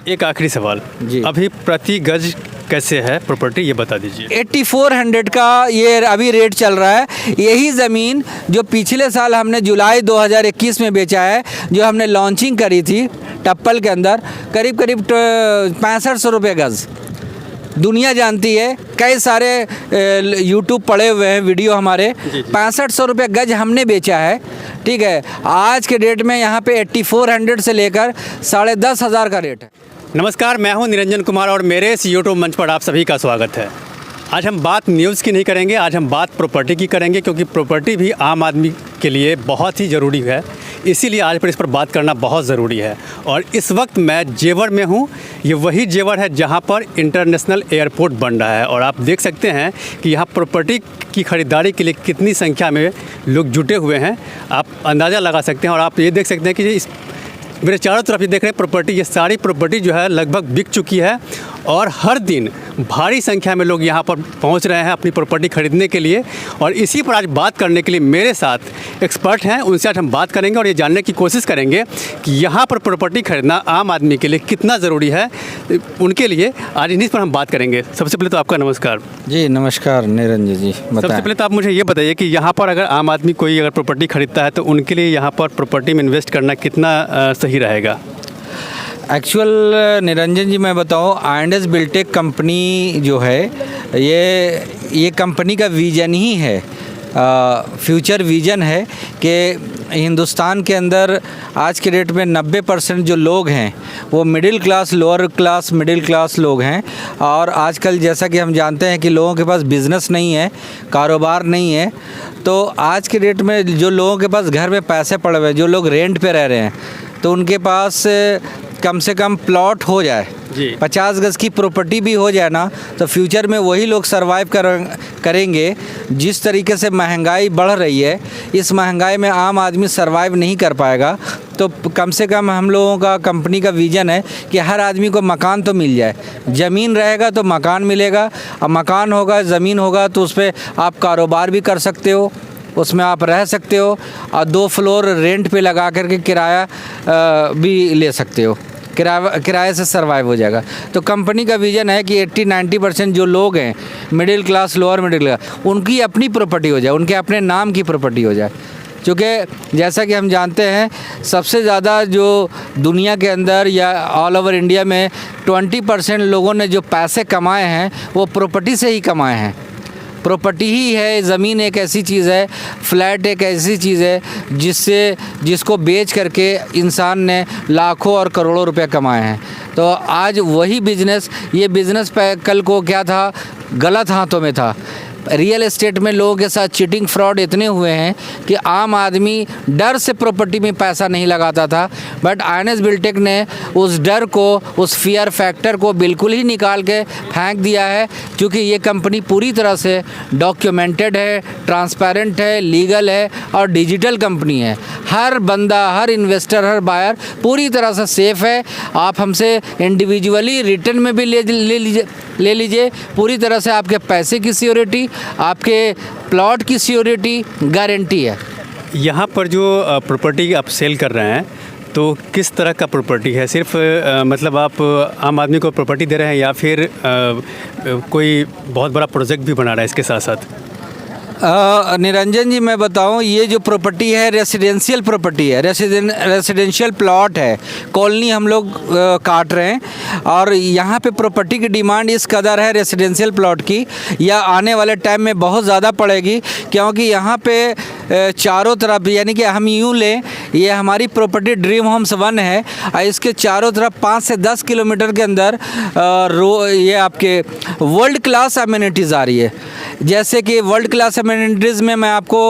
एक आखिरी सवाल जी। अभी प्रति गज कैसे है प्रॉपर्टी ये बता दीजिए। 8400 का ये अभी रेट चल रहा है। यही ज़मीन जो पिछले साल हमने जुलाई 2021 में बेचा है, जो हमने लॉन्चिंग करी थी टप्पल के अंदर, करीब करीब 6500 रुपये गज़। दुनिया जानती है, कई सारे यूट्यूब पड़े हुए हैं वीडियो हमारे। 6500 रुपये गज हमने बेचा है, ठीक है। आज के डेट में यहाँ पे 8400 से लेकर 10,500 का रेट है। नमस्कार, मैं हूं निरंजन कुमार और मेरे इस यूट्यूब मंच पर आप सभी का स्वागत है। आज हम बात न्यूज़ की नहीं करेंगे, आज हम बात प्रॉपर्टी की करेंगे, क्योंकि प्रॉपर्टी भी आम आदमी के लिए बहुत ही ज़रूरी है। इसीलिए आज पर इस पर बात करना बहुत ज़रूरी है। और इस वक्त मैं जेवर में हूँ। ये वही जेवर है जहाँ पर इंटरनेशनल एयरपोर्ट बन रहा है और आप देख सकते हैं कि यहाँ प्रॉपर्टी की ख़रीदारी के लिए कितनी संख्या में लोग जुटे हुए हैं, आप अंदाज़ा लगा सकते हैं। और आप ये देख सकते हैं कि इस मेरे चारों तरफ ये देख रहे हैं प्रॉपर्टी, ये सारी प्रॉपर्टी जो है लगभग बिक चुकी है और हर दिन भारी संख्या में लोग यहाँ पर पहुँच रहे हैं अपनी प्रॉपर्टी ख़रीदने के लिए। और इसी पर आज बात करने के लिए मेरे साथ एक्सपर्ट हैं, उनसे आज हम बात करेंगे और ये जानने की कोशिश करेंगे कि यहाँ पर प्रॉपर्टी खरीदना आम आदमी के लिए कितना ज़रूरी है। उनके लिए आज इन्हीं पर हम बात करेंगे। सबसे पहले तो आपका नमस्कार। जी नमस्कार निरंजन जी, सबसे पहले तो आप मुझे ये बताइए कि यहाँ पर अगर आम आदमी कोई अगर प्रॉपर्टी खरीदता है तो उनके लिए यहाँ पर प्रॉपर्टी में इन्वेस्ट करना कितना सही रहेगा? एक्चुअल निरंजन जी मैं बताऊँ, I&S बिल्टेक कंपनी जो है ये कंपनी का विज़न ही है, फ्यूचर विज़न है कि हिंदुस्तान के अंदर आज के डेट में 90% जो लोग हैं वो middle class, lower class, middle class लोग हैं। और आजकल जैसा कि हम जानते हैं कि लोगों के पास बिज़नेस नहीं है, कारोबार नहीं है, तो आज के डेट में जो लोगों के पास घर में पैसे पड़े हुए हैं, जो लोग रेंट पे रह रहे हैं, तो उनके पास कम से कम प्लॉट हो जाए, 50 गज़ की प्रॉपर्टी भी हो जाए ना, तो फ्यूचर में वही लोग सरवाइव करेंगे। जिस तरीके से महंगाई बढ़ रही है, इस महंगाई में आम आदमी सरवाइव नहीं कर पाएगा। तो कम से कम हम लोगों का कंपनी का विज़न है कि हर आदमी को मकान तो मिल जाए। ज़मीन रहेगा तो मकान मिलेगा, और मकान होगा, ज़मीन होगा तो उस पर आप कारोबार भी कर सकते हो, उसमें आप रह सकते हो, और 2 फ्लोर रेंट पे लगा करके किराया भी ले सकते हो, किराए से सर्वाइव हो जाएगा। तो कंपनी का विज़न है कि 80-90% जो लोग हैं middle class, lower middle class, उनकी अपनी प्रॉपर्टी हो जाए, उनके अपने नाम की प्रॉपर्टी हो जाए। क्योंकि जैसा कि हम जानते हैं, सबसे ज़्यादा जो दुनिया के अंदर या ऑल ओवर इंडिया में 20% लोगों ने जो पैसे कमाए हैं वो प्रॉपर्टी से ही कमाए हैं। प्रॉपर्टी ही है, ज़मीन एक ऐसी चीज़ है, फ्लैट एक ऐसी चीज़ है जिसको बेच करके इंसान ने लाखों और करोड़ों रुपए कमाए हैं। तो आज वही बिज़नेस, ये बिज़नेस कल को क्या था, गलत हाथों में था। रियल एस्टेट में लोगों के साथ चीटिंग, फ्रॉड इतने हुए हैं कि आम आदमी डर से प्रॉपर्टी में पैसा नहीं लगाता था। बट I&S बिल्टेक ने उस डर को, उस फियर फैक्टर को बिल्कुल ही निकाल के फेंक दिया है, क्योंकि ये कंपनी पूरी तरह से डॉक्यूमेंटेड है, ट्रांसपेरेंट है, लीगल है और डिजिटल कंपनी है। हर बंदा, हर इन्वेस्टर, हर बायर पूरी तरह से सेफ़ है। आप हमसे इंडिविजुअली रिटर्न में भी ले लीजिए, पूरी तरह से आपके पैसे की सिक्योरिटी, आपके प्लॉट की सिक्योरिटी गारंटी है। यहाँ पर जो प्रॉपर्टी आप सेल कर रहे हैं तो किस तरह का प्रॉपर्टी है? सिर्फ मतलब आप आम आदमी को प्रॉपर्टी दे रहे हैं या फिर कोई बहुत बड़ा प्रोजेक्ट भी बना रहा है इसके साथ साथ? निरंजन जी मैं बताऊं, ये जो प्रॉपर्टी है रेसिडेंशियल प्रॉपर्टी है, रेसिडेंशियल प्लॉट है, कॉलोनी हम लोग काट रहे हैं। और यहाँ पे प्रॉपर्टी की डिमांड इस कदर है रेसिडेंशियल प्लॉट की, या आने वाले टाइम में बहुत ज़्यादा पड़ेगी, क्योंकि यहाँ पे चारों तरफ, यानी कि हम यूँ लें ये हमारी प्रॉपर्टी ड्रीम होम्स 1 है। और इसके चारों तरफ 5 से 10 किलोमीटर के अंदर ये आपके वर्ल्ड क्लास अम्यूनिटीज़ आ रही है। जैसे कि वर्ल्ड क्लास अम्यूनिटीज़ में मैं आपको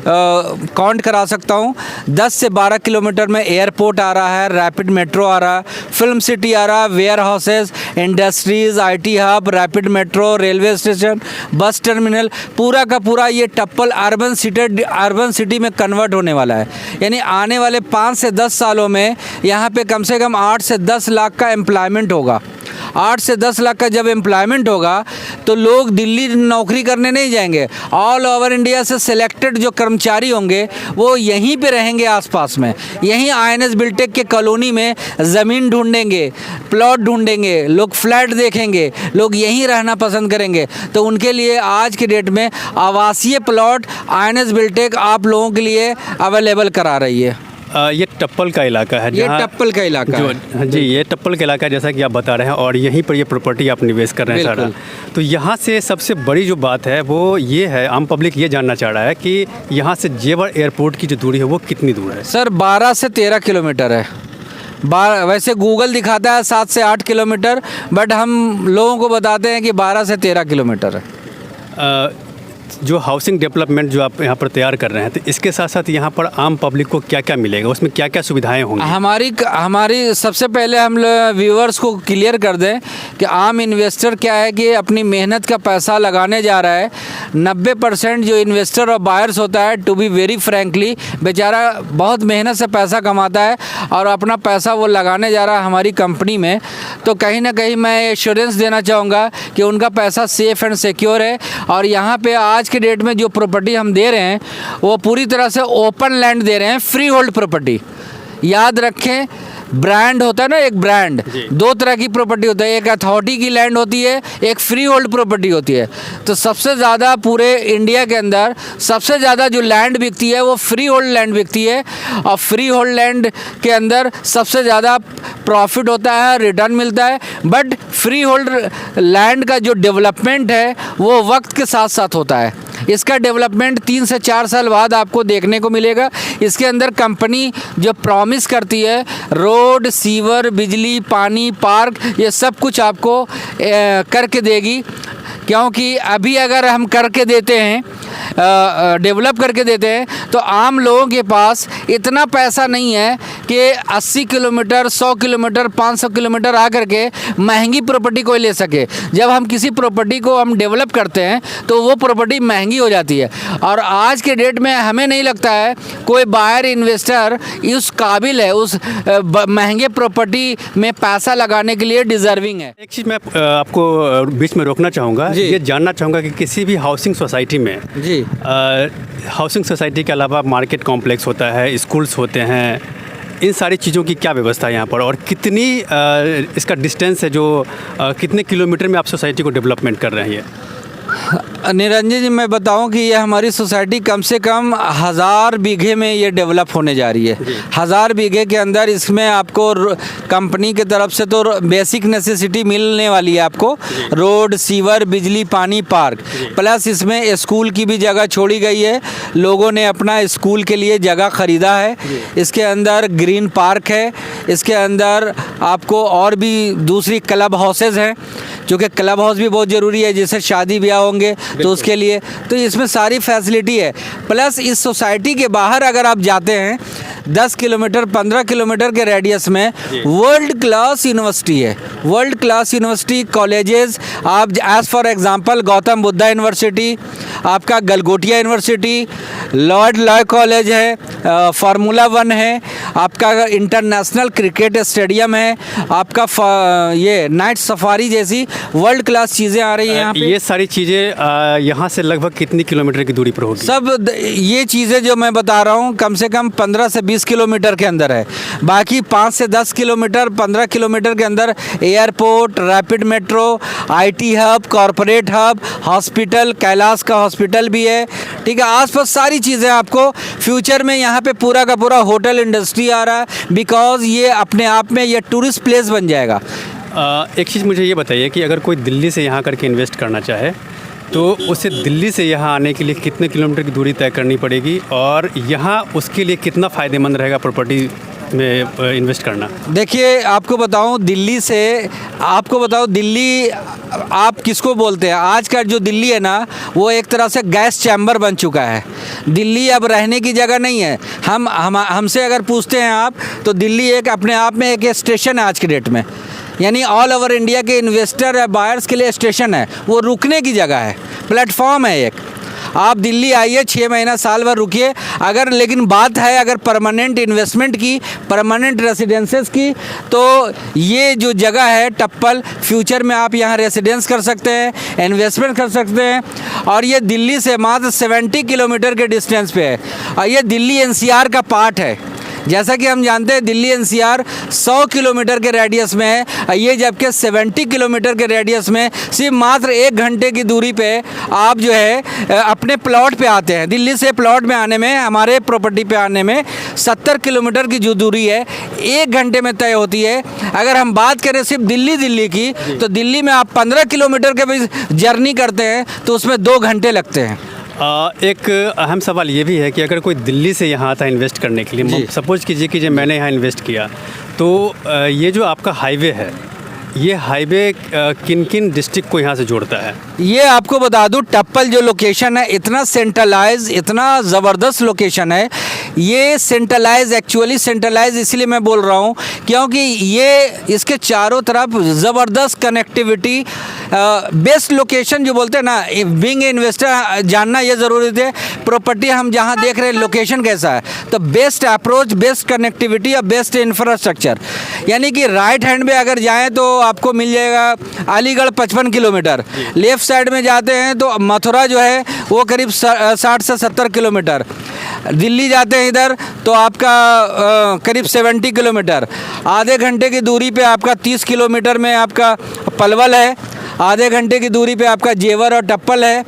काउंट करा सकता हूँ। 10 से 12 किलोमीटर में एयरपोर्ट आ रहा है, रैपिड मेट्रो आ रहा है, फिल्म सिटी आ रहा है, warehouses, industries, IT hub, rapid metro, railway station, bus terminal, पूरा का पूरा ये टप्पल अर्बन सिटी में कन्वर्ट होने वाला है। यानी आने वाले 5 से 10 सालों में यहाँ पे कम से कम 8 से 10 लाख का एम्प्लॉयमेंट होगा। 8 से 10 लाख का जब एम्प्लॉयमेंट होगा तो लोग दिल्ली नौकरी करने नहीं जाएंगे। ऑल ओवर इंडिया से सिलेक्टेड जो कर्मचारी होंगे वो यहीं पे रहेंगे, आसपास में, यहीं INS बिल्टेक के कॉलोनी में ज़मीन ढूंढेंगे, प्लॉट ढूंढेंगे, लोग फ्लैट देखेंगे, लोग यहीं रहना पसंद करेंगे। तो उनके लिए आज की डेट में आवासीय प्लॉट INS बिल्टेक आप लोगों के लिए अवेलेबल करा रही है। ये टप्पल का इलाका है, ये टप्पल का इलाका है जी, ये टप्पल का इलाका है जैसा कि आप बता रहे हैं, और यहीं पर ये प्रॉपर्टी आप निवेश कर रहे हैं सारा। तो यहाँ से सबसे बड़ी जो बात है वो ये है, आम पब्लिक ये जानना चाह रहा है कि यहाँ से जेवर एयरपोर्ट की जो दूरी है वो कितनी दूर है? सर 12 से 13 किलोमीटर है। वैसे गूगल दिखाता है 7 से 8 किलोमीटर, बट हम लोगों को बताते हैं कि 12 से 13 किलोमीटर है। जो हाउसिंग डेवलपमेंट जो आप यहाँ पर तैयार कर रहे हैं, तो इसके साथ साथ यहाँ पर आम पब्लिक को क्या क्या मिलेगा, उसमें क्या क्या सुविधाएं होंगी? हमारी सबसे पहले हम व्यूअर्स को क्लियर कर दें कि आम इन्वेस्टर क्या है कि अपनी मेहनत का पैसा लगाने जा रहा है। 90% जो इन्वेस्टर और बायर्स होता है, टू बी वेरी फ्रैंकली, बेचारा बहुत मेहनत से पैसा कमाता है और अपना पैसा वो लगाने जा रहा है हमारी कंपनी में। तो कहीं ना कहीं मैं एश्योरेंस देना चाहूँगा कि उनका पैसा सेफ़ एंड सिक्योर है। और यहाँ पे आज के डेट में जो प्रॉपर्टी हम दे रहे हैं वो पूरी तरह से ओपन लैंड दे रहे हैं, फ्री होल्ड प्रॉपर्टी। याद रखें, ब्रांड होता है ना, एक ब्रांड, 2 तरह की प्रॉपर्टी होता है, एक अथॉरिटी की लैंड होती है, एक फ्री होल्ड प्रॉपर्टी होती है। तो सबसे ज़्यादा पूरे इंडिया के अंदर सबसे ज़्यादा जो लैंड बिकती है वो फ्री होल्ड लैंड बिकती है। और फ्री होल्ड लैंड के अंदर सबसे ज़्यादा प्रॉफिट होता है, रिटर्न मिलता है। बट फ्री होल्ड लैंड का जो डेवलपमेंट है वो वक्त के साथ साथ होता है। इसका डेवलपमेंट 3 से 4 साल बाद आपको देखने को मिलेगा। इसके अंदर कंपनी जो प्रॉमिस करती है, रोड, सीवर, बिजली, पानी, पार्क, ये सब कुछ आपको करके देगी। क्योंकि अभी अगर हम करके देते हैं, डेवलप करके देते हैं, तो आम लोगों के पास इतना पैसा नहीं है कि 80 किलोमीटर, 100 किलोमीटर, 500 किलोमीटर आकर के महंगी प्रॉपर्टी कोई ले सके। जब हम किसी प्रॉपर्टी को हम डेवलप करते हैं तो वो प्रॉपर्टी महंगी हो जाती है। और आज के डेट में हमें नहीं लगता है कोई बायर इन्वेस्टर उस काबिल है, उस महंगे प्रॉपर्टी में पैसा लगाने के लिए डिज़र्विंग है। एक चीज़ मैं आपको बीच में रोकना चाहूँगा, ये जानना चाहूँगा कि किसी भी हाउसिंग सोसाइटी में जी, हाउसिंग सोसाइटी के अलावा मार्केट कॉम्प्लेक्स होता है, स्कूल्स होते हैं, इन सारी चीज़ों की क्या व्यवस्था है यहाँ पर, और कितनी इसका डिस्टेंस है, जो कितने किलोमीटर में आप सोसाइटी को डेवलपमेंट कर रहे हैं? निरंजन जी, मैं बताऊं कि ये हमारी सोसाइटी कम से कम 1000 बीघे में ये डेवलप होने जा रही है। 1000 बीघे के अंदर इसमें आपको कंपनी की तरफ से तो बेसिक नेसेसिटी मिलने वाली है आपको, रोड, सीवर, बिजली, पानी, पार्क, प्लस इसमें स्कूल की भी जगह छोड़ी गई है। लोगों ने अपना स्कूल के लिए जगह ख़रीदा है। इसके अंदर ग्रीन पार्क है। इसके अंदर आपको और भी दूसरी क्लब हाउसेज हैं, क्योंकि क्लब हाउस भी बहुत ज़रूरी है, जैसे शादी ब्याह होंगे तो उसके लिए। तो इसमें सारी फैसिलिटी है। प्लस इस सोसाइटी के बाहर अगर आप जाते हैं 10 किलोमीटर 15 किलोमीटर के रेडियस में वर्ल्ड क्लास यूनिवर्सिटी है। वर्ल्ड क्लास यूनिवर्सिटी कॉलेजेस आप as for example Gautam Buddha university, आपका Galgotia university, lord law college है, फार्मूला 1 है, आपका इंटरनेशनल क्रिकेट स्टेडियम है, आपका ये नाइट सफारी जैसी वर्ल्ड क्लास चीज़ें आ रही हैं यहाँ पे। ये सारी चीज़ें यहाँ से लगभग कितनी किलोमीटर की दूरी पर होगी? सब ये चीज़ें जो मैं बता रहा हूँ कम से कम 15 से 20 किलोमीटर के अंदर है। बाकी 5 से 10 किलोमीटर 15 किलोमीटर के अंदर airport, rapid metro, IT hub, corporate hub, hospital, Kailash का हॉस्पिटल भी है। ठीक है, आसपास सारी चीज़ें आपको फ्यूचर में यहाँ पे पूरा का पूरा होटल इंडस्ट्री आ रहा है, बिकॉज ये अपने आप में ये टूरिस्ट प्लेस बन जाएगा। एक चीज़ मुझे ये बताइए कि अगर कोई दिल्ली से यहाँ करके इन्वेस्ट करना चाहे तो उसे दिल्ली से यहाँ आने के लिए कितने किलोमीटर की दूरी तय करनी पड़ेगी और यहाँ उसके लिए कितना फ़ायदेमंद रहेगा प्रॉपर्टी में इन्वेस्ट करना? देखिए, आपको बताऊं दिल्ली आप किसको बोलते हैं? आज का जो दिल्ली है ना, वो एक तरह से गैस चैम्बर बन चुका है। दिल्ली अब रहने की जगह नहीं है। हमसे अगर पूछते हैं आप, तो दिल्ली एक अपने आप में एक स्टेशन है आज की डेट में। यानी ऑल ओवर इंडिया के इन्वेस्टर या बायर्स के लिए स्टेशन है, वो रुकने की जगह है, प्लेटफॉर्म है एक। आप दिल्ली आइए, 6 महीना साल भर रुकिए। अगर लेकिन बात है अगर परमानेंट इन्वेस्टमेंट की, परमानेंट रेसिडेंसेस की, तो ये जो जगह है टप्पल, फ्यूचर में आप यहाँ रेसिडेंस कर सकते हैं, इन्वेस्टमेंट कर सकते हैं। और ये दिल्ली से मात्र 70 किलोमीटर के डिस्टेंस पे है और ये दिल्ली एनसीआर का पार्ट है। जैसा कि हम जानते हैं दिल्ली एनसीआर 100 किलोमीटर के रेडियस में है, ये जबकि 70 किलोमीटर के रेडियस में सिर्फ मात्र 1 घंटे की दूरी पे आप जो है अपने प्लॉट पे आते हैं। दिल्ली से प्लॉट में आने में, हमारे प्रॉपर्टी पे आने में 70 किलोमीटर की जो दूरी है 1 घंटे में तय होती है। अगर हम बात करें सिर्फ दिल्ली की, तो दिल्ली में आप 15 किलोमीटर के भी जर्नी करते हैं तो उसमें 2 घंटे लगते हैं। एक अहम सवाल ये भी है कि अगर कोई दिल्ली से यहाँ आता है इन्वेस्ट करने के लिए, सपोज कीजिए कि जब मैंने यहाँ इन्वेस्ट किया, तो ये जो आपका हाईवे है, ये हाईवे किन किन डिस्ट्रिक्ट को यहाँ से जोड़ता है? ये आपको बता दूं, टप्पल जो लोकेशन है इतना सेंट्रलाइज, इतना ज़बरदस्त लोकेशन है। ये एक्चुअली सेंट्रलाइज इसलिए मैं बोल रहा हूँ क्योंकि ये इसके चारों तरफ ज़बरदस्त कनेक्टिविटी, बेस्ट लोकेशन जो बोलते हैं ना, बीइंग इन्वेस्टर जानना ये ज़रूरी है। प्रॉपर्टी हम जहाँ देख रहे हैं लोकेशन कैसा है, तो बेस्ट अप्रोच, बेस्ट कनेक्टिविटी और बेस्ट इंफ्रास्ट्रक्चर। यानी कि राइट हैंड में अगर जाएँ तो आपको मिल जाएगा अलीगढ़ 55 किलोमीटर, लेफ्ट साइड में जाते हैं तो मथुरा जो है वो करीब 60 से 70 किलोमीटर, दिल्ली जाते हैं इधर तो आपका करीब 70 किलोमीटर, आधे घंटे की दूरी पे आपका 30 किलोमीटर में आपका पलवल है, आधे घंटे की दूरी पे आपका जेवर और टप्पल है,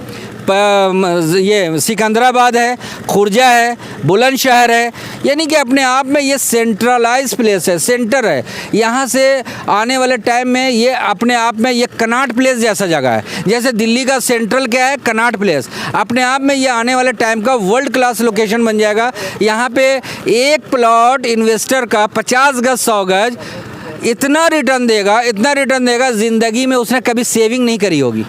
ये सिकंदराबाद है, खुर्जा है, बुलंदशहर है। यानी कि अपने आप में ये सेंट्रलाइज प्लेस है, सेंटर है। यहाँ से आने वाले टाइम में ये अपने आप में ये कनॉट प्लेस जैसा जगह है। जैसे दिल्ली का सेंट्रल क्या है, कनॉट प्लेस, अपने आप में ये आने वाले टाइम का वर्ल्ड क्लास लोकेशन बन जाएगा। यहाँ पे एक प्लॉट इन्वेस्टर का 50 गज 100 गज इतना रिटर्न देगा ज़िंदगी में उसने कभी सेविंग नहीं करी होगी।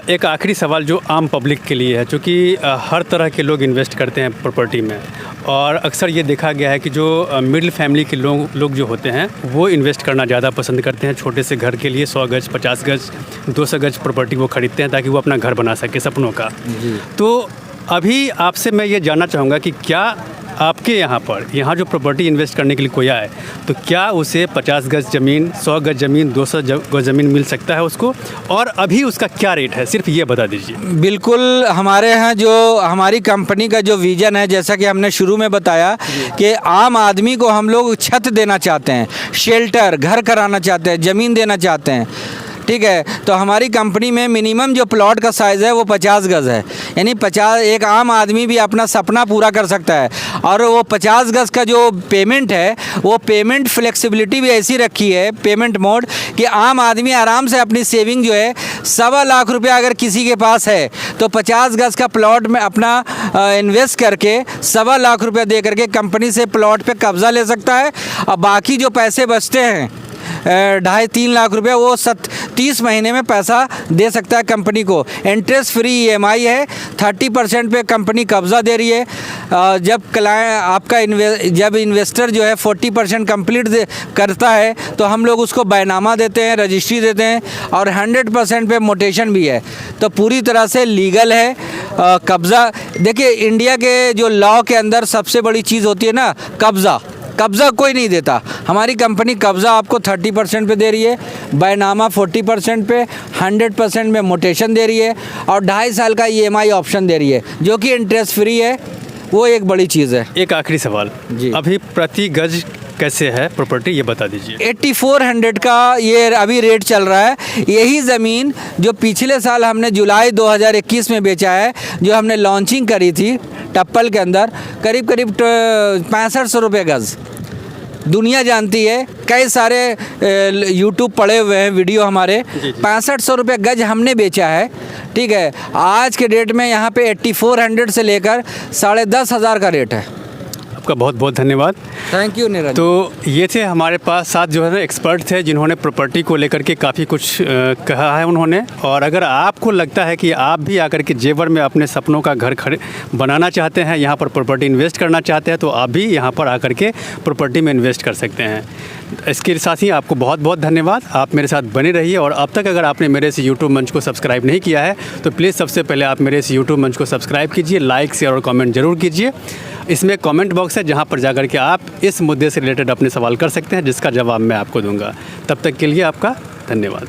एक आखिरी सवाल जो आम पब्लिक के लिए है, क्योंकि हर तरह के लोग इन्वेस्ट करते हैं प्रॉपर्टी में, और अक्सर ये देखा गया है कि जो मिडिल फैमिली के लोग जो होते हैं वो इन्वेस्ट करना ज़्यादा पसंद करते हैं। छोटे से घर के लिए 100 गज, 50 गज, 200 गज प्रॉपर्टी वो ख़रीदते हैं ताकि वो अपना घर बना सके सपनों का। तो अभी आपसे मैं ये जानना चाहूँगा कि क्या आपके यहाँ जो प्रॉपर्टी इन्वेस्ट करने के लिए कोई आए, तो क्या उसे 50 गज ज़मीन, 100 गज ज़मीन, 200 गज ज़मीन मिल सकता है उसको, और अभी उसका क्या रेट है, सिर्फ ये बता दीजिए। बिल्कुल, हमारे यहाँ जो हमारी कंपनी का जो विज़न है, जैसा कि हमने शुरू में बताया कि आम आदमी को हम लोग छत देना चाहते हैं, शेल्टर, घर कराना चाहते हैं, ज़मीन देना चाहते हैं। ठीक है, तो हमारी कंपनी में मिनिमम जो प्लॉट का साइज़ है वो 50 गज है। यानी 50, एक आम आदमी भी अपना सपना पूरा कर सकता है। और वो 50 गज का जो पेमेंट है, वो पेमेंट फ्लेक्सिबिलिटी भी ऐसी रखी है, पेमेंट मोड, कि आम आदमी आराम से अपनी सेविंग जो है 1.25 लाख रुपया अगर किसी के पास है तो 50 गज का प्लॉट में अपना इन्वेस्ट करके 1.25 लाख रुपया दे करके कंपनी से प्लॉट पे कब्ज़ा ले सकता है। और बाकी जो पैसे बचते हैं 2.5-3 लाख रुपया, वो 30 महीने में पैसा दे सकता है कंपनी को। इंटरेस्ट फ्री EMI है, 30% पे कंपनी कब्ज़ा दे रही है। जब जब इन्वेस्टर जो है 40% कंप्लीट करता है तो हम लोग उसको बैनामा देते हैं, रजिस्ट्री देते हैं, और 100% पे मोटेशन भी है। तो पूरी तरह से लीगल है कब्ज़ा। देखिए, इंडिया के जो लॉ के अंदर सबसे बड़ी चीज़ होती है ना, कब्ज़ा कोई नहीं देता। हमारी कंपनी कब्ज़ा आपको 30% पे दे रही है, बैनामा 40% पे, 100% में मोटेशन दे रही है, और 2.5 साल का EMI ऑप्शन दे रही है जो कि इंटरेस्ट फ्री है। वो एक बड़ी चीज़ है। एक आखिरी सवाल जी, अभी प्रति गज कैसे है प्रॉपर्टी, ये बता दीजिए। 8400 का ये अभी रेट चल रहा है। यही ज़मीन जो पिछले साल हमने जुलाई 2021 में बेचा है, जो हमने लॉन्चिंग करी थी टप्पल के अंदर, करीब 6500 रुपये गज़। दुनिया जानती है, कई सारे यूट्यूब पड़े हुए हैं वीडियो हमारे। 6500 रुपये गज हमने बेचा है, ठीक है। आज के डेट में यहाँ पे 8400 से लेकर 10,500 का रेट है। आपका बहुत बहुत धन्यवाद। Thank you Niranjan. तो ये थे हमारे पास साथ जो है ना एक्सपर्ट थे, जिन्होंने प्रॉपर्टी को लेकर के काफ़ी कुछ कहा है उन्होंने। और अगर आपको लगता है कि आप भी आकर के जेवर में अपने सपनों का घर बनाना चाहते हैं, यहाँ पर प्रॉपर्टी इन्वेस्ट करना चाहते हैं, तो आप भी यहाँ पर आकर के प्रॉपर्टी में इन्वेस्ट कर सकते हैं। इसके साथ ही आपको बहुत बहुत धन्यवाद। आप मेरे साथ बने रहिए। और अब तक अगर आपने मेरे इस यूट्यूब मंच को सब्सक्राइब नहीं किया है तो प्लीज़ सबसे पहले आप मेरे इस यूट्यूब मंच को सब्सक्राइब कीजिए, लाइक शेयर और कमेंट ज़रूर कीजिए। इसमें कमेंट बॉक्स है जहां पर जाकर के आप इस मुद्दे से रिलेटेड अपने सवाल कर सकते हैं, जिसका जवाब मैं आपको दूंगा। तब तक के लिए आपका धन्यवाद।